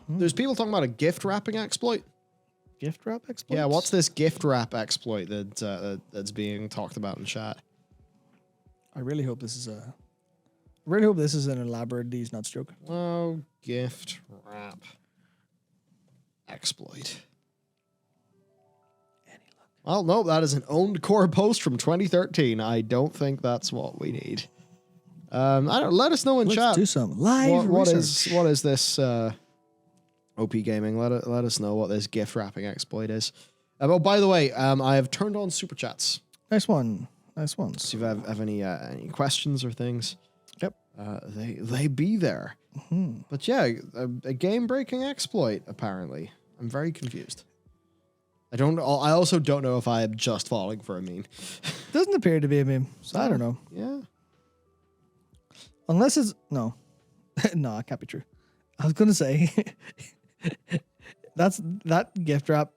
There's people talking about a gift wrapping exploit. Gift wrap exploit? Yeah, what's this gift wrap exploit that's being talked about in chat? I really hope this is an elaborate D's nuts joke. Oh, gift wrap exploit. Well, no, that is an owned core post from 2013. I don't think that's what we need. Let us know in chat. Let's do some live research. What is this OP Gaming? Let us know what this gift wrapping exploit is. Oh, by the way, I have turned on super chats. Nice one. Nice ones. So if you have any questions or things, yep, they be there. Mm-hmm. But yeah, a game breaking exploit. Apparently, I'm very confused. I also don't know if I am just falling for a meme. Doesn't appear to be a meme. So I don't know. Yeah. Unless it's no, no, it can't be true. I was gonna say that gift wrap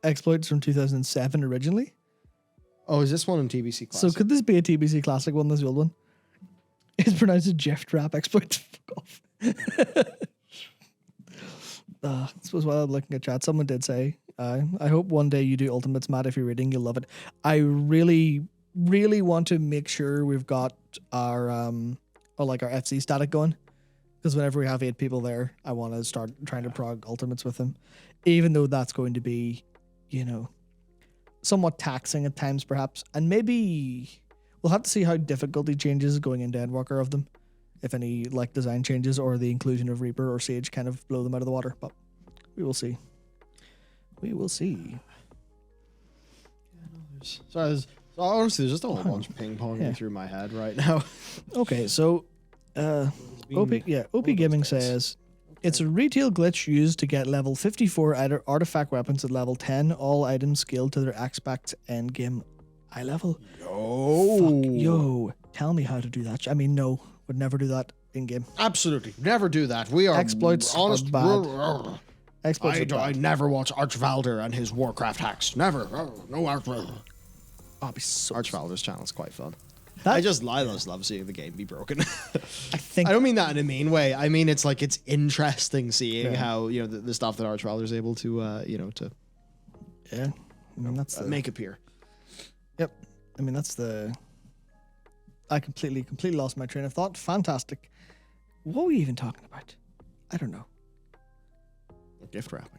exploits from 2007 originally. Oh, is this one in TBC Classic? So could this be a TBC Classic one? This old one. It's pronounced a gift wrap exploit. Fuck off. I suppose while I'm looking at chat, someone did say, I hope one day you do Ultimates, Matt. If you're reading, you'll love it. I really, really want to make sure we've got our FC static going. Because whenever we have 8 people there, I want to start trying to prog Ultimates with them. Even though that's going to be, somewhat taxing at times perhaps. And maybe we'll have to see how difficulty changes going into Endwalker of them. If any design changes or the inclusion of Reaper or Sage kind of blow them out of the water. But we will see. We will see. Sorry, honestly, there's just a whole bunch of ping-ponging through my head right now. Okay, so OP Gaming says, it's a retail glitch used to get level 54 artifact weapons at level 10, all items scaled to their aspect endgame eye level. Yo, tell me how to do that. I mean, no, would never do that in game. Absolutely, never do that. We are exploits honest. Are bad. Exploits I never watch Archvalder and his Warcraft hacks. Never. No Archvalder. Oh, Archvalder's channel is quite fun. I just love seeing the game be broken. I don't mean that in a mean way. I mean it's interesting seeing how the stuff that Archvalder is able to that's make appear. Yep. I mean that's the. I completely lost my train of thought. Fantastic. What were we even talking about? I don't know. Gift wrapping.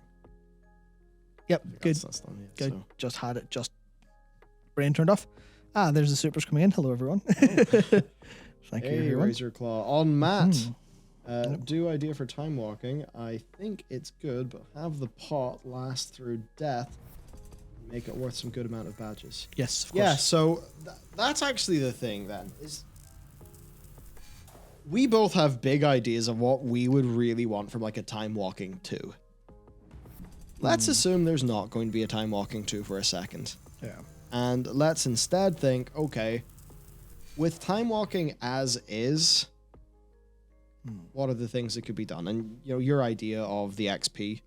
Yep. Good. That's done yet, Good. So. Just had it. Just brain turned off. There's the supers coming in. Hello, everyone. Thank you, everyone. Razor Claw. On Matt. Do idea for time walking. I think it's good, but have the pot last through death. Make it worth some good amount of badges. Yes, of course. Yeah, so that's actually the thing then. Is we both have big ideas of what we would really want from a Time Walking 2. Let's assume there's not going to be a Time Walking 2 for a second. Yeah. And let's instead think, okay, with Time Walking as is, what are the things that could be done? And your idea of the XP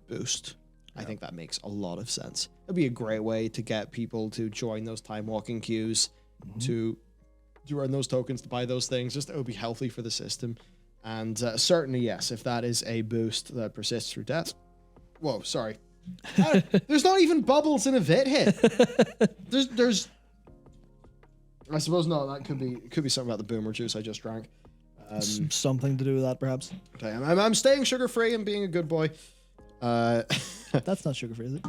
boost, I think that makes a lot of sense. It'd be a great way to get people to join those Time Walking queues, to earn those tokens, to buy those things. Just it would be healthy for the system. And certainly, yes, if that is a boost that persists through death. Whoa, sorry. There's not even bubbles in a Vit hit. There's. I suppose no. That could be something about the boomer juice I just drank. Something to do with that, perhaps. Okay, I'm staying sugar free and being a good boy. That's not sugar free, is it?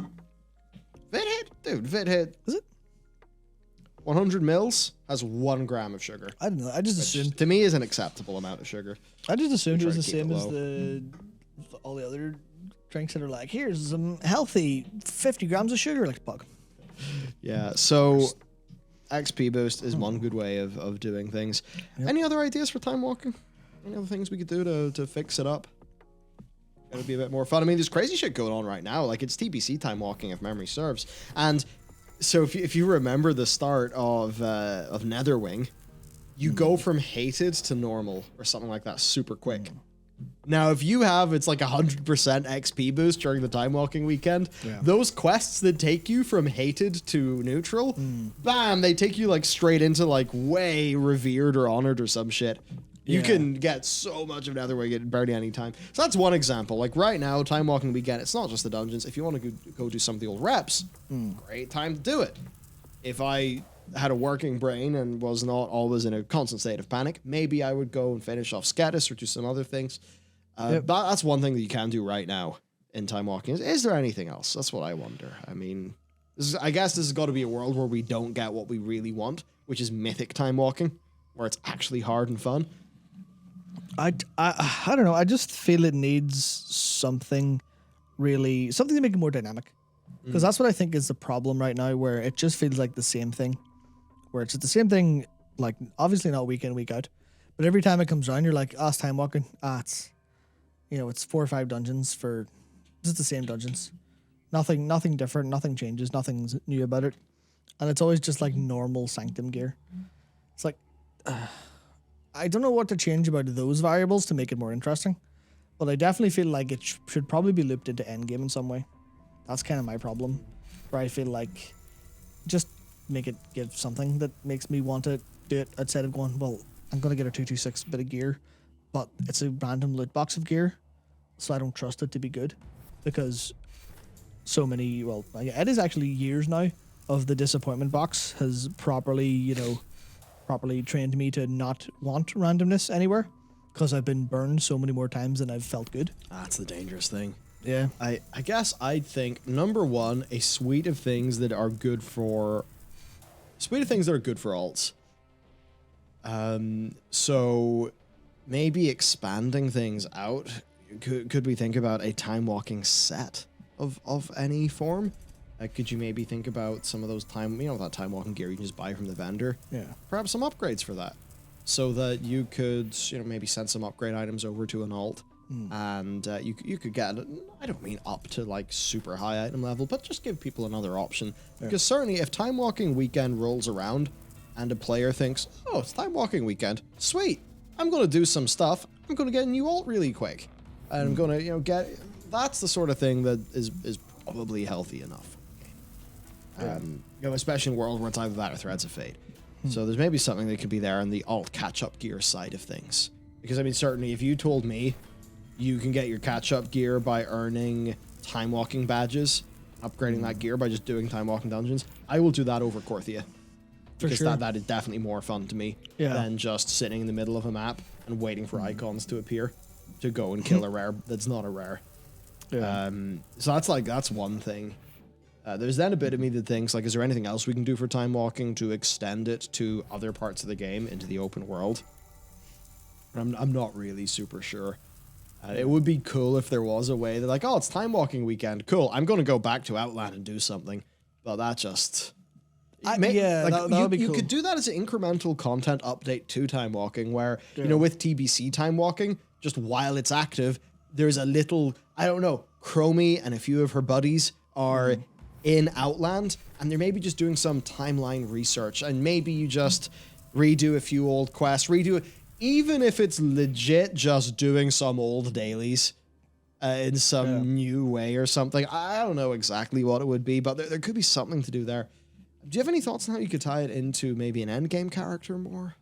Vit hit, dude. Vit hit. Is it? 100 mils has 1 gram of sugar. I don't know. I just assumed. To me, is an acceptable amount of sugar. I just assumed it was the same as all the other drinks that are here's some healthy 50 grams of sugar, fuck. Yeah, so XP boost is one good way of doing things. Yep. Any other ideas for time walking? Any other things we could do to fix it up? It'll be a bit more fun. I mean, there's crazy shit going on right now. It's TBC time walking, if memory serves. And so if you remember the start of Netherwing, you go from hated to normal or something like that super quick. Now, if you have, it's 100% XP boost during the time walking weekend, those quests that take you from hated to neutral, bam, they take you straight into way revered or honored or some shit. You Yeah. can get so much of Netherwing in barely any time. So that's one example. Like right now, Time Walking Weekend, it's not just the dungeons. If you want to go do some of the old reps, great time to do it. If I had a working brain and was not always in a constant state of panic, maybe I would go and finish off Scatus or do some other things. Yep. But that's one thing that you can do right now in Time Walking. Is there anything else? That's what I wonder. I mean, I guess this has got to be a world where we don't get what we really want, which is mythic Time Walking, where it's actually hard and fun. I don't know. I just feel it needs something to make it more dynamic. Because that's what I think is the problem right now, where it just feels like the same thing. Where it's the same thing, like obviously not week in, week out. But every time it comes around, you're like, it's Time Walking. It's, it's 4 or 5 dungeons for just the same dungeons. Nothing different, nothing changes, nothing's new about it. And it's always just like normal Sanctum gear. It's like, I don't know what to change about those variables to make it more interesting. But I definitely feel like it should probably be looped into endgame in some way. That's kind of my problem, where I feel like just make it give something that makes me want to do it instead of going, well, I'm going to get a 226 bit of gear, but it's a random loot box of gear, so I don't trust it to be good, because it is actually years now of the disappointment box has properly trained me to not want randomness anywhere, because I've been burned so many more times than I've felt good. That's the dangerous thing. Yeah. I guess I'd think, number one, a suite of things that are good for alts. So maybe expanding things out. Could we think about a time walking set of any form? Could you maybe think about some of those that time walking gear you can just buy from the vendor? Yeah. Perhaps some upgrades for that, so that you could maybe send some upgrade items over to an alt. And you could get, I don't mean up to like super high item level, but just give people another option. Yeah. Because certainly if Time Walking Weekend rolls around and a player thinks, oh, it's Time Walking Weekend, sweet, I'm going to do some stuff, I'm going to get a new alt really quick. And I'm going to, get, that's the sort of thing that is probably healthy enough. Especially in a world where it's either that or Threads of Fate. So there's maybe something that could be there on the alt catch-up gear side of things. Because I mean, certainly if you told me you can get your catch-up gear by earning time walking badges, upgrading that gear by just doing time walking dungeons, I will do that over Korthia. Because that is definitely more fun to me than just sitting in the middle of a map and waiting for icons to appear to go and kill a rare that's not a rare. Yeah. So that's one thing. There's then a bit of me that thinks, like, is there anything else we can do for time walking to extend it to other parts of the game, into the open world? I'm not really super sure. It would be cool if there was a way that, like, it's Time Walking Weekend. Cool, I'm going to go back to Outland and do something. But that just... that would be cool. You could do that as an incremental content update to Time Walking, where, with TBC Time Walking, just while it's active, there's a little, I don't know, Chromie and a few of her buddies are in Outland, and they're maybe just doing some timeline research, and maybe you just redo a few old quests, even if it's legit just doing some old dailies in some new way or something. I don't know exactly what it would be, but there could be something to do there. Do you have any thoughts on how you could tie it into maybe an endgame character more?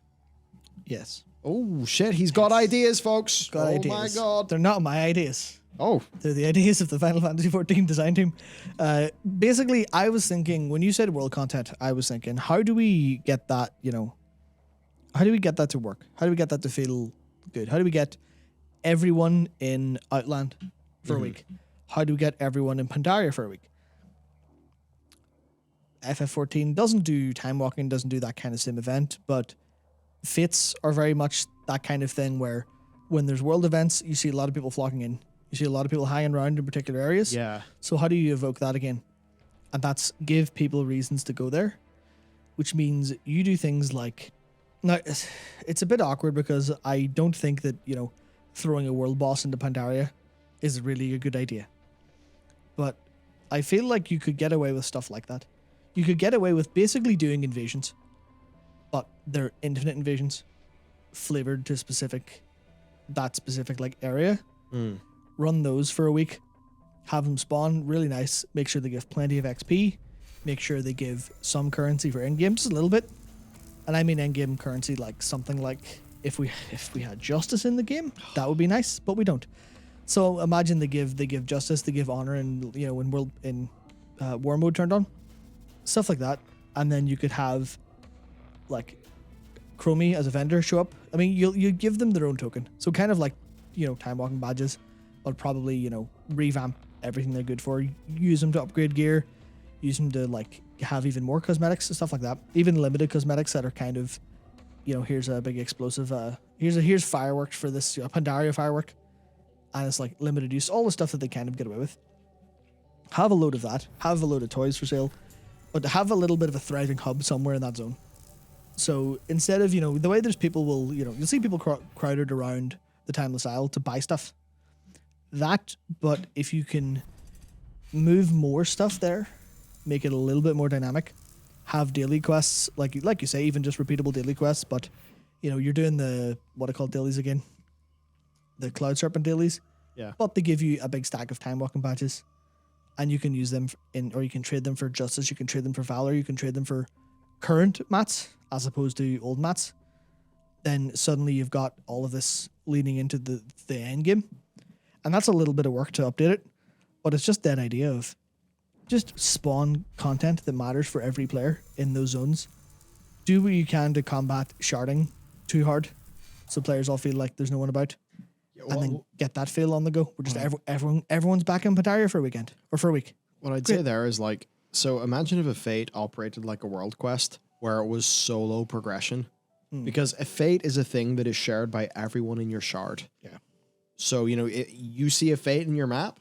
Yes. Oh, shit. He's got ideas, folks. Ideas. My God. They're not my ideas. Oh. They're the ideas of the Final Fantasy XIV design team. Basically, I was thinking, when you said world content, I was thinking, how do we get that, how do we get that to work? How do we get that to feel good? How do we get everyone in Outland for a week? How do we get everyone in Pandaria for a week? FF14 doesn't do time walking, doesn't do that kind of sim event, but Fates are very much that kind of thing where when there's world events, you see a lot of people flocking in. You see a lot of people hanging around in particular areas. Yeah. So how do you evoke that again? And that's give people reasons to go there, which means you do things like... Now, it's a bit awkward because I don't think that, throwing a world boss into Pandaria is really a good idea. But I feel like you could get away with stuff like that. You could get away with basically doing invasions, but they're infinite invasions, flavored to that specific like area. Run those for a week, have them spawn really nice, make sure they give plenty of XP, make sure they give some currency for endgame, just a little bit. And I mean endgame currency like something like if we had justice in the game, that would be nice, but we don't. So imagine they give justice, they give honor, and when war mode turned on, stuff like that, and then you could have like Chromie as a vendor show up. I mean, you give them their own token, so kind of like time walking badges, but probably revamp everything they're good for. Use them to upgrade gear, use them to like have even more cosmetics and stuff like that. Even limited cosmetics that are kind of, here's a big explosive. Here's fireworks for this Pandaria firework. And it's like limited use, all the stuff that they kind of get away with. Have a load of that. Have a load of toys for sale, but to have a little bit of a thriving hub somewhere in that zone. So instead of the way there's people you'll see people crowded around the Timeless Isle to buy stuff. That, but if you can move more stuff there, make it a little bit more dynamic. Have daily quests like you say, even just repeatable daily quests, but you're doing the what I call dailies again. The Cloud Serpent dailies. Yeah. But they give you a big stack of time walking badges. And you can use them or you can trade them for justice, you can trade them for valor, you can trade them for current mats as opposed to old mats. Then suddenly you've got all of this leading into the end game. And that's a little bit of work to update it. But it's just that idea of just spawn content that matters for every player in those zones. Do what you can to combat sharding too hard, so players all feel like there's no one about. And then get that feel on the go. We're just everyone's back in Pandaria for a weekend or for a week. What I'd say there is like, so imagine if a Fate operated like a world quest where it was solo progression, because a Fate is a thing that is shared by everyone in your shard. Yeah. So you see a Fate in your map,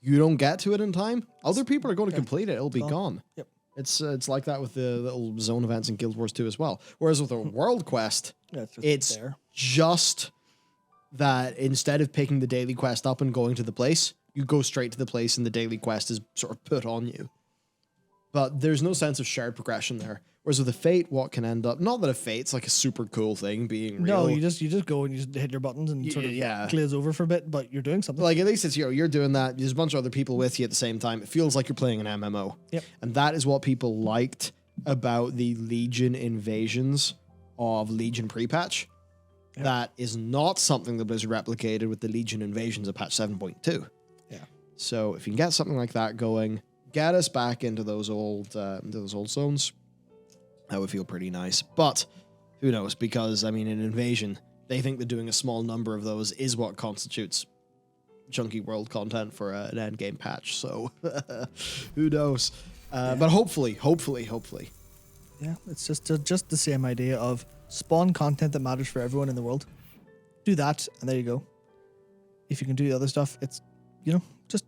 you don't get to it in time. Other people are going to complete it. It'll be gone. Yep. It's like that with the little zone events in Guild Wars 2 as well. Whereas with a world quest, it's just that instead of picking the daily quest up and going to the place, you go straight to the place and the daily quest is sort of put on you. But there's no sense of shared progression there. Whereas with a Fate, what can end up, not that a Fate's like a super cool thing being real. No, you just go and you just hit your buttons and sort of glaze over for a bit, but you're doing something. Like at least it's you're doing that. There's a bunch of other people with you at the same time. It feels like you're playing an MMO. Yep. And that is what people liked about the Legion invasions of Legion pre-patch. Yep. That is not something that was replicated with the Legion invasions of patch 7.2. Yeah. So if you can get something like that going, get us back into those old zones, that would feel pretty nice. But who knows? Because I mean, in Invasion, they think that doing a small number of those is what constitutes chunky world content for an end game patch. So who knows? But hopefully. Yeah, it's just the same idea of spawn content that matters for everyone in the world. Do that, and there you go. If you can do the other stuff, it's just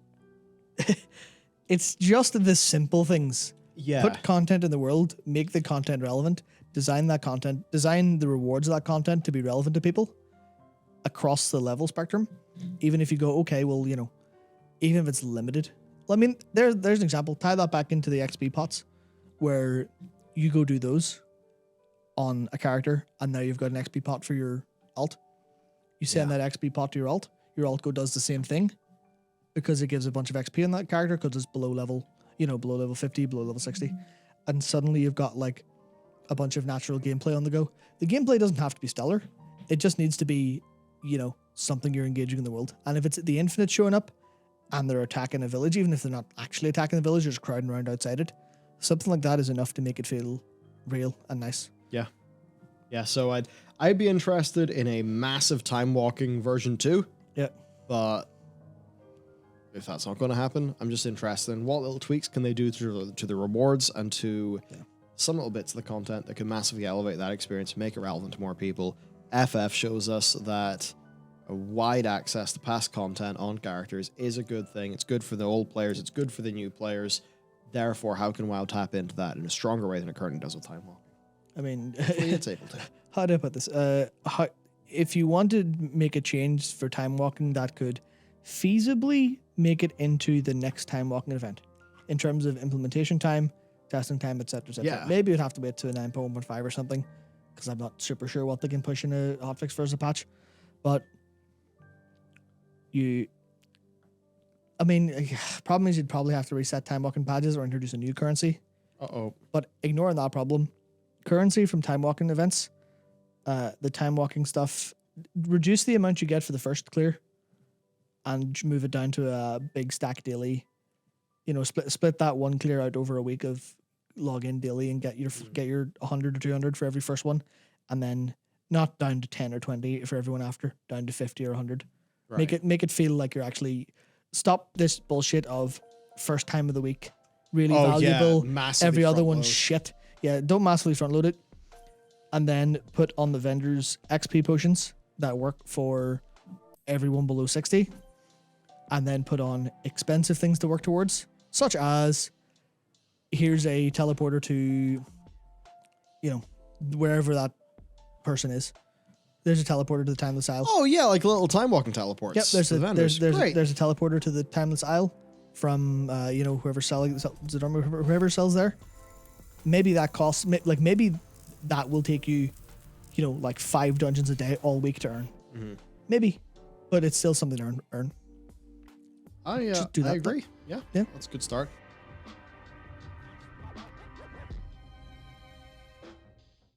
it's just the simple things. Yeah. Put content in the world, make the content relevant, design that content, design the rewards of that content to be relevant to people across the level spectrum. Even if you go, okay, well, even if it's limited. Well, I mean, there's an example. Tie that back into the XP pots where you go do those on a character and now you've got an XP pot for your alt. You send that XP pot to your alt go does the same thing because it gives a bunch of XP on that character because it's below level 50, below level 60. And suddenly you've got like a bunch of natural gameplay on the go. The gameplay doesn't have to be stellar. It just needs to be, something you're engaging in the world. And if it's the Infinite showing up and they're attacking a village, even if they're not actually attacking the village, they're just crowding around outside it, something like that is enough to make it feel real and nice. Yeah. Yeah, so I'd be interested in a massive time walking version 2. Yeah. But if that's not going to happen, I'm just interested in what little tweaks can they do to the rewards and to some little bits of the content that can massively elevate that experience, make it relevant to more people. FF shows us that a wide access to past content on characters is a good thing. It's good for the old players. It's good for the new players. Therefore, how can WoW tap into that in a stronger way than it currently does with Time Walking? I mean, it's able to. How do I put this? If you want to make a change for Time Walking that could feasibly make it into the next Time Walking event in terms of implementation time, testing time, etc. Yeah. Maybe you'd have to wait to a 9.1.5 or something because I'm not super sure what they can push in a hotfix for as a patch. But problem is you'd probably have to reset Time Walking badges or introduce a new currency. Uh-oh. But ignoring that problem, currency from Time Walking events the time walking stuff, reduce the amount you get for the first clear and move it down to a big stack daily. You know, split that one clear out over a week of login daily and get your 100 or 200 for every first one, and then not down to 10 or 20 for everyone after, down to 50 or 100. Right. Make it feel like you're actually stop this bullshit of first time of the week, really valuable. Massively every other front one's load. shit. Yeah, don't massively front load it, and then put on the vendors XP potions that work for everyone below 60, and then put on expensive things to work towards, such as here's a teleporter to, you know, wherever that person is. There's a teleporter to the Timeless Isle. Oh yeah, like little time walking teleports. Yep, there's to a the vendors. Great. there's a teleporter to the Timeless Isle from you know, whoever's sells there. Maybe that costs maybe that will take you, you know, like 5 dungeons a day all week to earn. Maybe, but it's still something to earn. I Just do that agree. Yeah, Yeah. that's a good start.